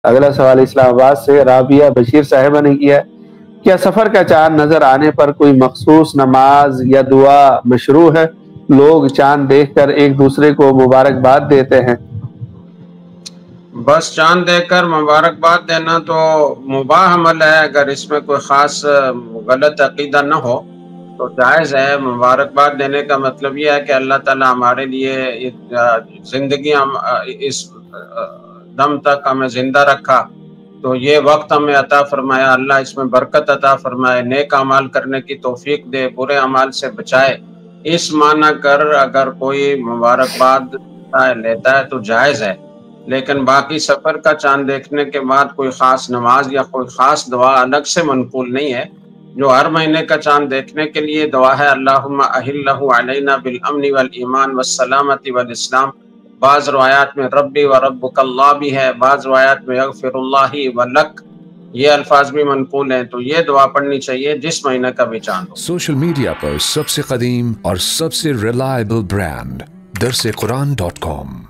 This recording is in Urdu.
اگلا سوال اسلام آباد سے رابعہ بشیر صاحبہ نے کیا ہے، کیا سفر کا چاند نظر آنے پر کوئی مخصوص نماز یا دعا مشروع ہے؟ لوگ چاند دیکھ کر ایک دوسرے کو مبارکباد دیتے ہیں۔ بس چاند دیکھ کر مبارکباد دینا تو مباح عمل ہے، اگر اس میں کوئی خاص غلط عقیدہ نہ ہو تو جائز ہے۔ مبارکباد دینے کا مطلب یہ ہے کہ اللہ تعالیٰ ہمارے لیے زندگی اس دم تک ہمیں زندہ رکھا، تو یہ وقت ہمیں عطا فرمایا، اللہ اس میں برکت عطا فرمائے، نیک اعمال کرنے کی توفیق دے، برے اعمال سے بچائے، اس معنی کر اگر کوئی مبارکباد لیتا ہے تو جائز ہے۔ لیکن باقی سفر کا چاند دیکھنے کے بعد کوئی خاص نماز یا کوئی خاص دعا الگ سے منقول نہیں ہے۔ جو ہر مہینے کا چاند دیکھنے کے لیے دعا ہے اللہم اہلہ علینا بالامن والایمان والسلامت والاسلام، بعض روایات میں ربی و ربک اللہ بھی ہے، بعض روایات میں یغفر اللہ ولک، یہ الفاظ بھی منقول ہیں، تو یہ دعا پڑھنی چاہیے جس مہینے کا بھی چاند ہو۔ سوشل میڈیا پر سب سے قدیم اور سب سے ریلائبل برانڈ درسقرآن.com